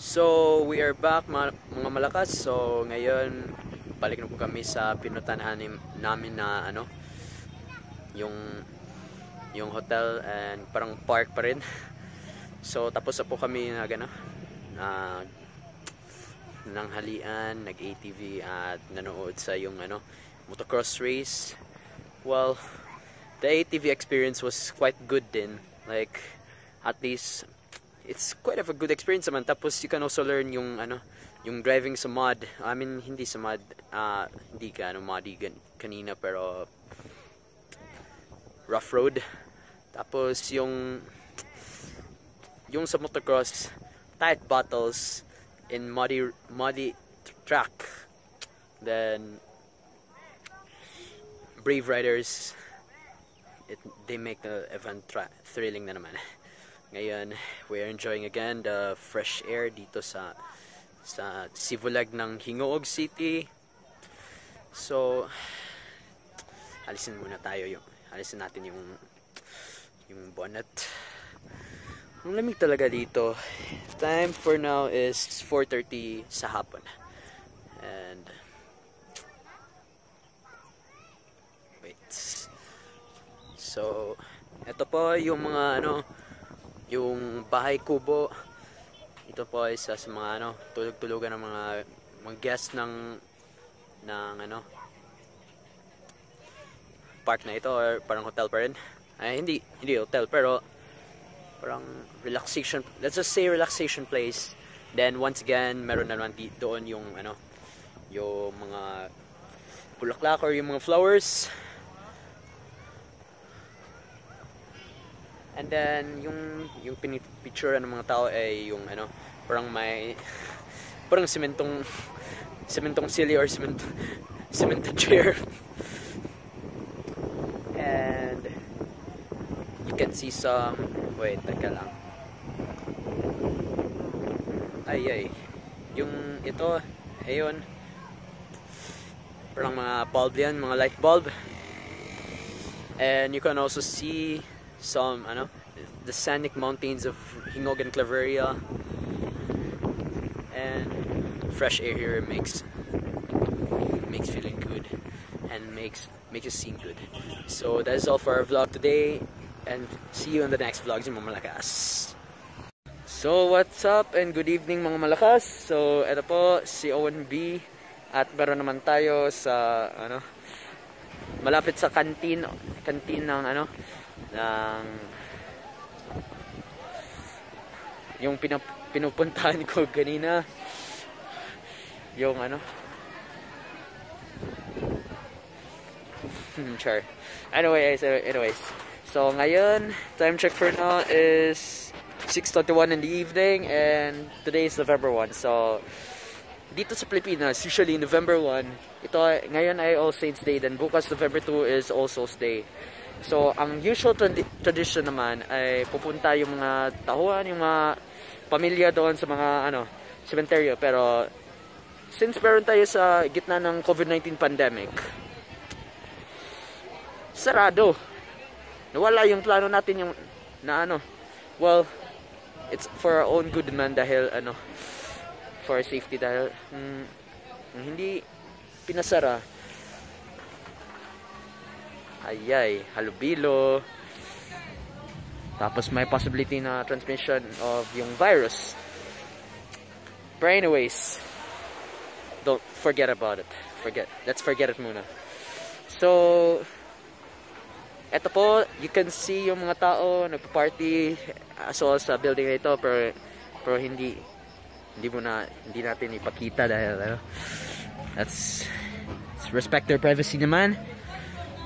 So, we are back mga malakas. So, ngayon, balik na po kami sa pinuntahan namin na yung yung hotel and parang park pa rin. So, tapos na po kami nanghalian, nag-ATV at nanood sa yung motocross race. Well, the ATV experience was quite good din. Like, at least it's quite of a good experience naman. Tapos you can also learn yung yung driving sa mud. I mean, hindi sa mud, hindi ka muddy kanina, pero rough road. Tapos yung sa motocross, tight battles in muddy track. Then brave riders, they make the event thrilling na naman. Ngayon, we're enjoying again the fresh air dito sa Sivulag ng Hingoog City. So, alisin natin yung bonnet. Ang lamig talaga dito. Time for now is 4:30 sa hapon. And wait. So, ito po yung mga yung bahay kubo. Ito po ay sa mga tulog-tulugan ng mga guests ng park na ito, or parang hotel pa rin. Ay, hindi hotel, pero parang relaxation, let's just say relaxation place. Then once again, meron na naman doon yung yung mga bulaklak or yung mga flowers. And then yung pinipicture ng mga tao ay yung parang may parang sementong silly or cemented chair. And you can see some, wait, teka lang. Ay, yung ito, ayun, parang mga bulb yan, mga light bulb. And you can also see some the scenic mountains of Hingog and Claveria, and fresh air here makes feeling good and makes you seem good. So that is all for our vlog today, and see you in the next vlogs in mga malakas. So what's up and good evening mga malakas. So ito po si Owen B, at meron naman tayo sa malapit sa canteen ng ng yung pinupuntahan ko kanina, yung sure. Anyways, so ngayon, time check for now is 6:21 in the evening, and today is November 1. So dito sa Pilipinas, usually November 1, ito ngayon ay All Saints Day, then bukas November 2 is All Souls Day. So, ang usual tradition naman ay pupunta yung mga tauhan, yung mga pamilya doon sa mga sementeryo. Pero since meron tayo sa gitna ng COVID-19 pandemic, sarado. Nawala yung plano natin yung well, it's for our own good man, dahil for safety, dahil hindi pinasara. Ayay, halubilo. Tapos may possibility na transmission of yung virus. But anyways, don't forget about it. Let's forget it muna. So, eto po, you can see yung mga tao nagpa-party as well sa building na ito, pero hindi natin ipakita dahil let's respect their privacy naman.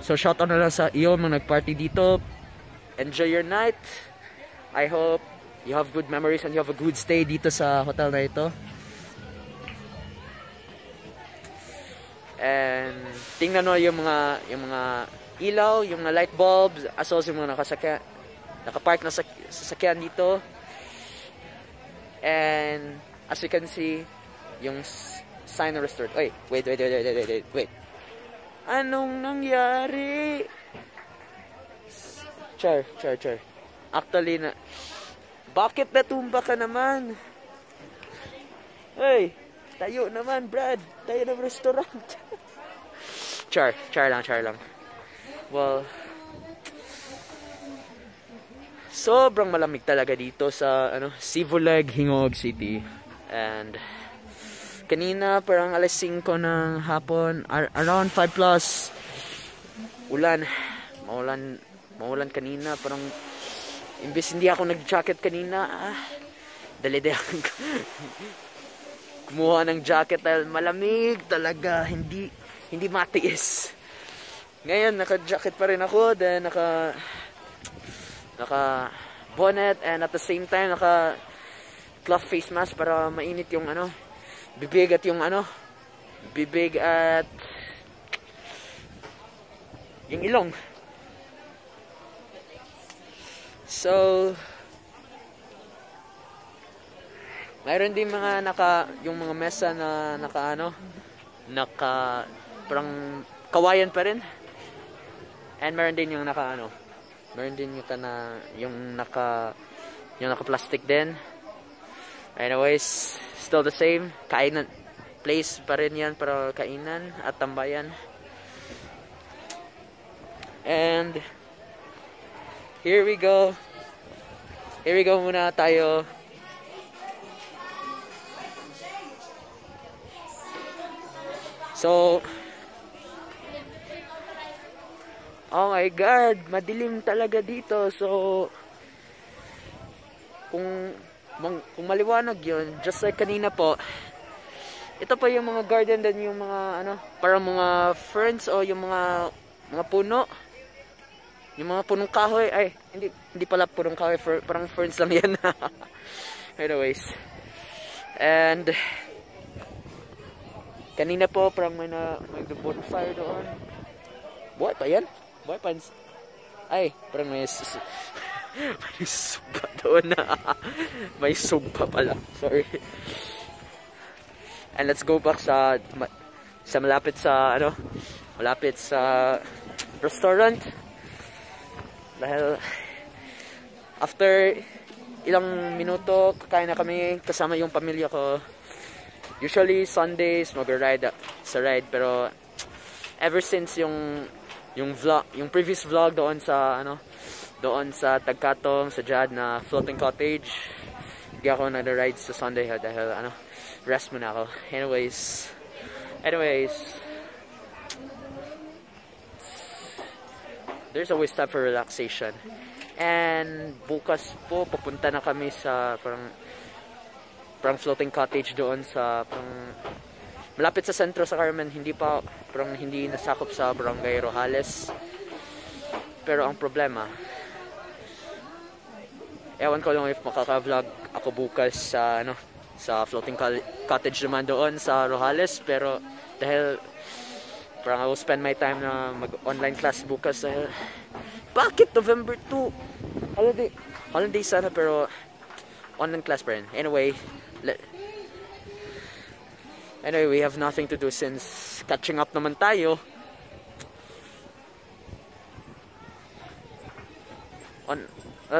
So shout out na lang sa iyo mga nagparty dito. Enjoy your night. I hope you have good memories and you have a good stay dito sa hotel na ito. And tingnan mo yung mga ilaw, yung mga light bulbs, as well as yung mga nakapark na sasakyan dito. And as you can see, yung sign of restored. Wait. Anong nangyari? Char. Actually bakit natumba ka naman? Hey, tayo naman, Brad. Tayo ng restaurant. Char lang. Well, sobrang malamig talaga dito sa Sivuleg, Hingog City. And kanina parang alas 5 ng hapon, around 5 plus. Maulan kanina, parang imbes hindi ako nag-jacket kanina, dali ako kumuha ng jacket dahil malamig talaga, hindi matiis. Ngayon naka-jacket pa rin ako, then naka bonnet, and at the same time naka cloth face mask para mainit yung bibig at yung ilong. So mayroon din mga yung mga mesa na parang kawayan pa rin. And meron din yung meron din yung naka-plastic din. Anyways, still the same. Kainan place pa rin yan para kainan at tambayan. And here we go muna tayo. So, oh my God, madilim talaga dito. So, kung maliwanag yun, just like kanina po, ito pa yung mga garden din, yung mga parang mga ferns o yung mga puno. Yung mga punong kahoy, ay, hindi pala punong kahoy, parang ferns lang yan. Anyways, and kanina po parang may bonfire doon. Buhay pa yan? Buhay pa? Ay, parang may sumpa doon na. May sumpa pala. Sorry. And let's go back sa malapit sa restaurant. Dahil after ilang minuto kakain na kami kasama yung pamilya ko. Usually Sundays mag-ride sa ride, pero ever since yung previous vlog doon sa Tagkatong sa Jad na floating cottage, hindi ako nag-ride sa Sunday dahil rest muna ako. Anyways, there's always time for relaxation. And bukas po papunta na kami sa parang floating cottage doon sa malapit sa sentro sa Carmen. Hindi nasakop sa Barangay Rojales. Pero ang problema, ewan ko lang if makaka-vlog ako bukas sa floating cottage naman doon sa Rojales, pero dahil parang I will spend my time na mag-online class bukas dahil bakit November 2 holiday sana, pero online class pa rin. Anyway, we have nothing to do since catching up naman tayo.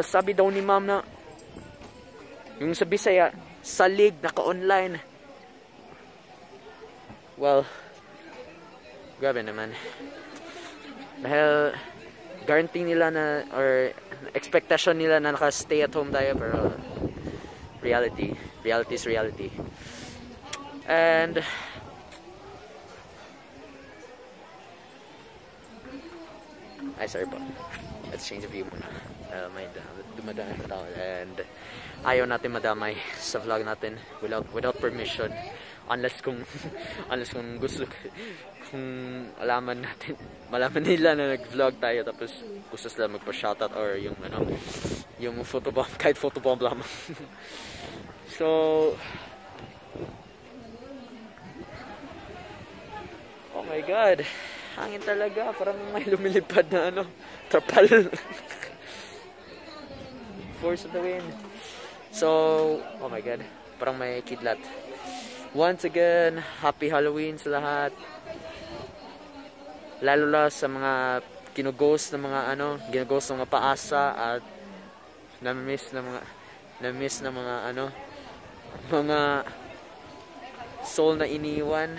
Sabi daw ni ma'am na yung sa Bisaya, salig naka-online. Well, grabe naman. Dahil guarantee nila na, or expectation nila na naka-stay at home tayo, pero reality is reality. And sorry po. Let's change the view muna. May dumadaan na tao, and ayaw natin madamay sa vlog natin without permission, unless kung gusto, kung malaman nila na nag-vlog tayo tapos gusto sila magpa-shoutout or yung photobomb, kahit photobomb lamang. So oh my God, hangin talaga, parang may lumilipad na trapal. Force of the wind. So, oh my God, parang may kidlat. Once again, happy Halloween sa lahat. Lalo na sa mga ginughost ng mga paasa at na-miss na mga soul na iniwan.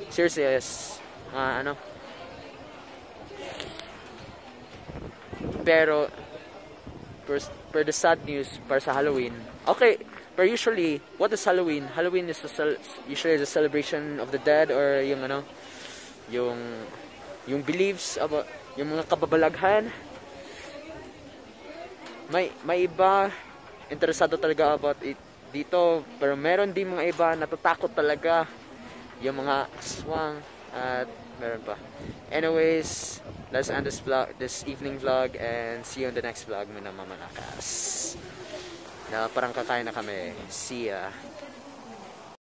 Seriously, yes. Ano. Pero, per the sad news, para sa Halloween, okay, but usually, what is Halloween? Halloween is usually the celebration of the dead, or yung ano, yung beliefs about, yung mga kababalaghan. May iba interesado talaga about it dito, pero meron din mga iba natatakot talaga, yung mga aswang, at meron pa. Anyways, let's end this evening vlog, and see you in the next vlog, mga mamanakas. Na parang kakain na kami. See ya.